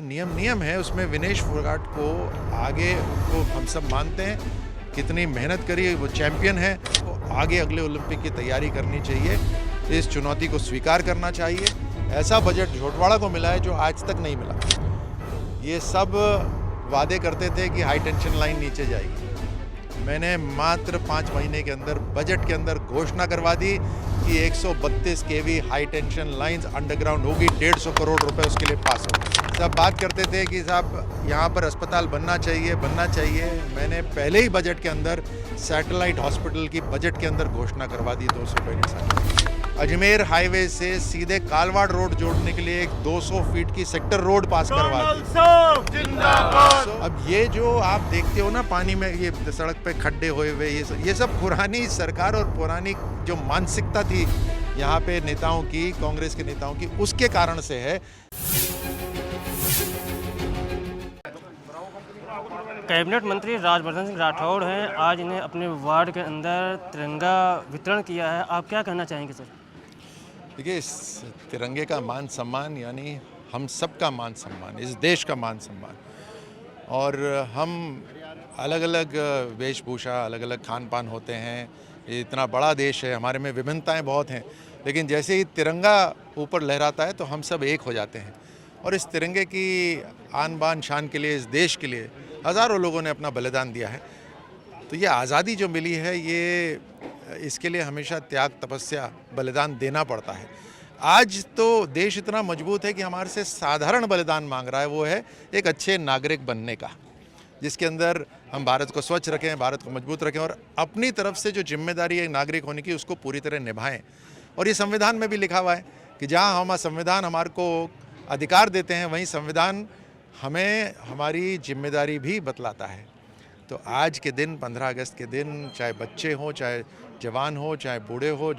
नियम नियम है, उसमें विनेश फोगाट को आगे उनको हम सब मानते हैं, कितनी मेहनत करी, वो चैंपियन है, तो आगे अगले ओलंपिक की तैयारी करनी चाहिए, इस चुनौती को स्वीकार करना चाहिए। ऐसा बजट झोटवाड़ा को मिला है जो आज तक नहीं मिला। ये सब वादे करते थे कि हाई टेंशन लाइन नीचे जाएगी। मैंने मात्र 5 महीने के अंदर बजट के अंदर घोषणा करवा दी कि 132 केवी हाई टेंशन लाइंस अंडरग्राउंड होगी, 150 करोड़ रुपए उसके लिए पास हो। सब बात करते थे कि साहब यहाँ पर अस्पताल बनना चाहिए। मैंने पहले ही बजट के अंदर सैटेलाइट हॉस्पिटल की बजट के अंदर घोषणा करवा दी 200 बेड की। अजमेर हाईवे से सीधे कालवाड़ रोड जोड़ने के लिए एक 200 फीट की सेक्टर रोड पास करवा दी। अब ये जो आप देखते हो ना पानी में ये सड़क पे खड्डे हुए ये सब पुरानी सरकार और पुरानी जो मानसिकता थी यहाँ पे नेताओं की, कांग्रेस के नेताओं की, उसके कारण से है। कैबिनेट मंत्री राजवर्धन सिंह राठौड़ हैं, आज इन्हें अपने वार्ड के अंदर तिरंगा वितरण किया है। आप क्या कहना चाहेंगे सर? देखिए, इस तिरंगे का मान सम्मान यानी हम सबका मान सम्मान, इस देश का मान सम्मान, और हम अलग अलग वेशभूषा, अलग अलग खान पान होते हैं। ये इतना बड़ा देश है, हमारे में विभिन्नताएं बहुत हैं, लेकिन जैसे ही तिरंगा ऊपर लहराता है तो हम सब एक हो जाते हैं। और इस तिरंगे की आन बान शान के लिए, इस देश के लिए हज़ारों लोगों ने अपना बलिदान दिया है। तो ये आज़ादी जो मिली है, ये इसके लिए हमेशा त्याग, तपस्या, बलिदान देना पड़ता है। आज तो देश इतना मजबूत है कि हमारे से साधारण बलिदान मांग रहा है, वो है एक अच्छे नागरिक बनने का, जिसके अंदर हम भारत को स्वच्छ रखें, भारत को मजबूत रखें और अपनी तरफ से जो जिम्मेदारी है नागरिक होने की, उसको पूरी तरह निभाएं। और ये संविधान में भी लिखा हुआ है कि जहाँ हमारा संविधान हमारे को अधिकार देते हैं, वहीं संविधान हमें हमारी जिम्मेदारी भी बतलाता है। तो आज के दिन, 15 अगस्त के दिन, चाहे बच्चे हों, चाहे जवान हो, चाहे बूढ़े हो,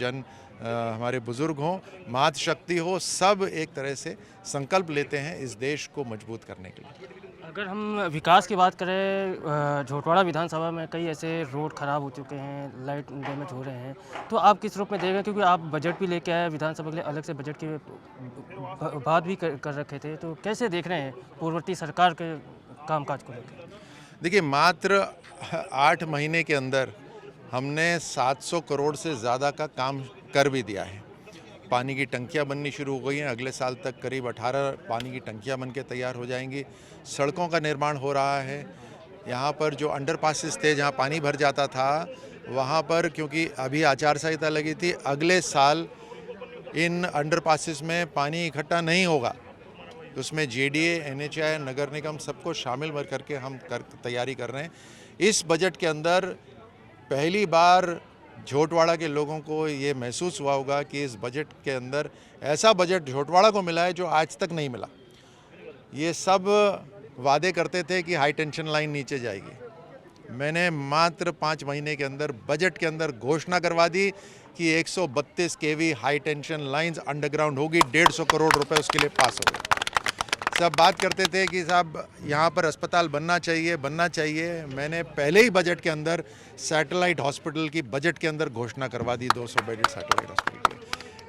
हमारे बुज़ुर्ग हों, मातृशक्ति हो, सब एक तरह से संकल्प लेते हैं इस देश को मजबूत करने के लिए। अगर हम विकास की बात करें, झोटवाड़ा विधानसभा में कई ऐसे रोड खराब हो चुके हैं, लाइट डैमेज हो रहे हैं, तो आप किस रूप में देखें? क्योंकि आप बजट भी लेके आए, विधानसभा के लिए अलग से बजट की बात भी कर रखे थे, तो कैसे देख रहे हैं पूर्ववर्ती सरकार के कामकाज को लेकर? देखिए, मात्र 8 महीने के अंदर हमने 700 करोड़ से ज़्यादा का काम कर भी दिया है। पानी की टंकियां बननी शुरू हो गई हैं, अगले साल तक करीब 18 पानी की टंकियां बन के तैयार हो जाएंगी। सड़कों का निर्माण हो रहा है। यहाँ पर जो अंडरपासेस थे, जहाँ पानी भर जाता था, वहाँ पर क्योंकि अभी आचार संहिता लगी थी, अगले साल इन अंडरपासेस में पानी इकट्ठा नहीं होगा। तो उसमें JDA, NHAI, नगर निगम सबको शामिल करके हम तैयारी कर रहे हैं। इस बजट के अंदर पहली बार झोटवाड़ा के लोगों को ये महसूस हुआ होगा कि इस बजट के अंदर ऐसा बजट झोटवाड़ा को मिला है जो आज तक नहीं मिला। ये सब वादे करते थे कि हाई टेंशन लाइन नीचे जाएगी। मैंने मात्र 5 महीने के अंदर बजट के अंदर घोषणा करवा दी कि 132 केवी हाई टेंशन लाइंस अंडरग्राउंड होगी, 150 करोड़ रुपए उसके लिए पास हो गए। सब बात करते थे कि साहब यहाँ पर अस्पताल बनना चाहिए। मैंने पहले ही बजट के अंदर सैटेलाइट हॉस्पिटल की बजट के अंदर घोषणा करवा दी 200 बेड सैटेलाइट हॉस्पिटल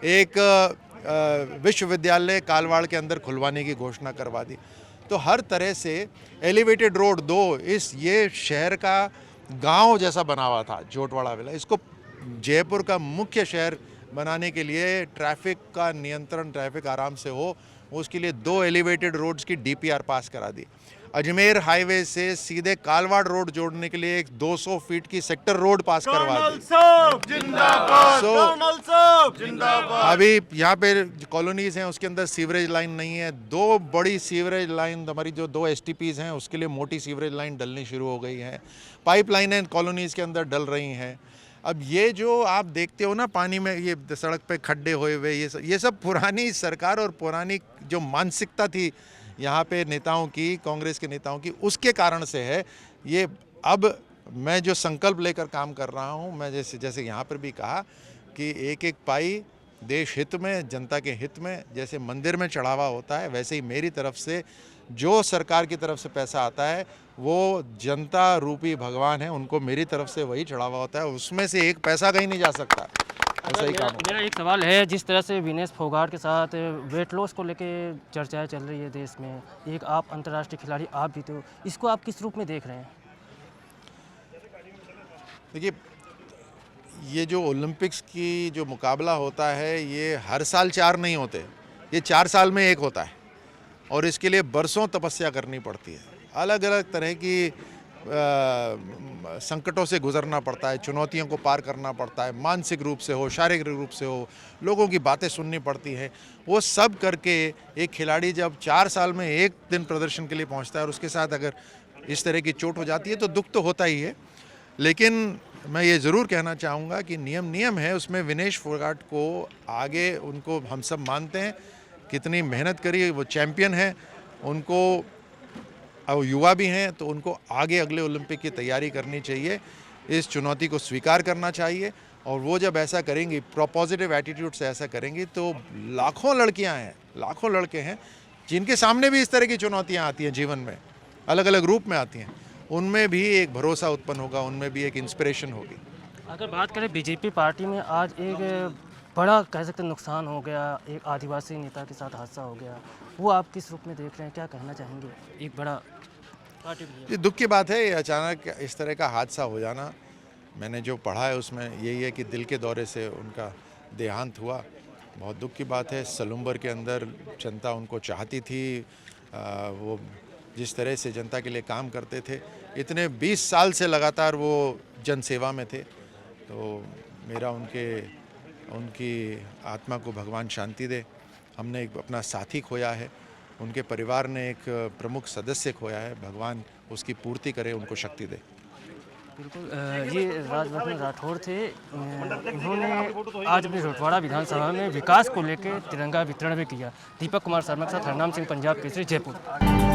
की। एक विश्वविद्यालय कालवाड़ के अंदर खुलवाने की घोषणा करवा दी। तो हर तरह से एलिवेटेड रोड 2, ये शहर का गांव जैसा बना हुआ था झोटवाड़ा विला, इसको जयपुर का मुख्य शहर बनाने के लिए ट्रैफिक का नियंत्रण, ट्रैफिक आराम से हो, उसके लिए 2 एलिवेटेड रोड्स की DPR पास करा दी। अजमेर हाईवे से सीधे कालवाड़ रोड जोड़ने के लिए एक 200 फीट की सेक्टर रोड पास करवा दी। अभी यहाँ पे कॉलोनीज हैं, उसके अंदर सीवरेज लाइन नहीं है। 2 बड़ी सीवरेज लाइन, हमारी जो 2 STPs हैं, उसके लिए मोटी सीवरेज लाइन डलनी शुरू हो गई है। पाइपलाइनें कॉलोनीज के अंदर डल रही हैं। अब ये जो आप देखते हो ना पानी में ये सड़क पे खड्डे हुए ये सब पुरानी सरकार और पुरानी जो मानसिकता थी यहाँ पे नेताओं की, कांग्रेस के नेताओं की, उसके कारण से है। ये अब मैं जो संकल्प लेकर काम कर रहा हूँ, मैं जैसे यहाँ पर भी कहा कि एक एक पाई देश हित में, जनता के हित में, जैसे मंदिर में चढ़ावा होता है, वैसे ही मेरी तरफ से जो सरकार की तरफ से पैसा आता है वो जनता रूपी भगवान है, उनको मेरी तरफ से वही चढ़ावा होता है, उसमें से एक पैसा कहीं नहीं जा सकता। ऐसा ही काम होगा। मेरा एक सवाल है, जिस तरह से विनेश फोगाट के साथ वेट लॉस को लेके चर्चाएं चल रही है देश में, एक आप अंतर्राष्ट्रीय खिलाड़ी आप भी थे, इसको आप किस रूप में देख रहे हैं? देखिए, ये जो ओलंपिक्स की जो मुकाबला होता है, ये हर साल 4 नहीं होते, ये 4 साल में 1 होता है और इसके लिए बरसों तपस्या करनी पड़ती है। अलग अलग तरह की संकटों से गुजरना पड़ता है, चुनौतियों को पार करना पड़ता है, मानसिक रूप से हो, शारीरिक रूप से हो, लोगों की बातें सुननी पड़ती हैं। वो सब करके एक खिलाड़ी जब 4 साल में 1 दिन प्रदर्शन के लिए पहुंचता है और उसके साथ अगर इस तरह की चोट हो जाती है तो दुख तो होता ही है। लेकिन मैं ये ज़रूर कहना चाहूँगा कि नियम है, उसमें विनेश फोगाट को आगे, उनको हम सब मानते हैं, कितनी मेहनत करी, वो चैम्पियन है, उनको और युवा भी हैं, तो उनको आगे अगले ओलंपिक की तैयारी करनी चाहिए, इस चुनौती को स्वीकार करना चाहिए। और वो जब ऐसा करेंगी, पॉजिटिव एटीट्यूड से ऐसा करेंगी, तो लाखों लड़कियां हैं, लाखों लड़के हैं जिनके सामने भी इस तरह की चुनौतियां आती हैं जीवन में, अलग अलग रूप में आती हैं, उनमें भी एक भरोसा उत्पन्न होगा, उनमें भी एक इंस्पिरेशन होगी। अगर बात करें बीजेपी पार्टी में, आज एक बड़ा कह सकते हैं नुकसान हो गया, एक आदिवासी नेता के साथ हादसा हो गया, वो आप किस रूप में देख रहे हैं, क्या कहना चाहेंगे? एक बड़ा पार्टी में। ये दुख की बात है, ये अचानक इस तरह का हादसा हो जाना। मैंने जो पढ़ा है उसमें यही है कि दिल के दौरे से उनका देहांत हुआ। बहुत दुख की बात है। सलूम्बर के अंदर जनता उनको चाहती थी, वो जिस तरह से जनता के लिए काम करते थे, इतने 20 साल से लगातार वो जनसेवा में थे, तो मेरा उनकी आत्मा को भगवान शांति दे। हमने एक अपना साथी खोया है, उनके परिवार ने एक प्रमुख सदस्य खोया है, भगवान उसकी पूर्ति करे, उनको शक्ति दे। बिल्कुल, ये राजवर्धन राठौड़ थे। इन्होंने आज अपनी रोटवाड़ा विधानसभा में विकास को लेकर तिरंगा वितरण भी किया। दीपक कुमार शर्मा के साथ हरनाम सिंह, पंजाब केसरी, जयपुर।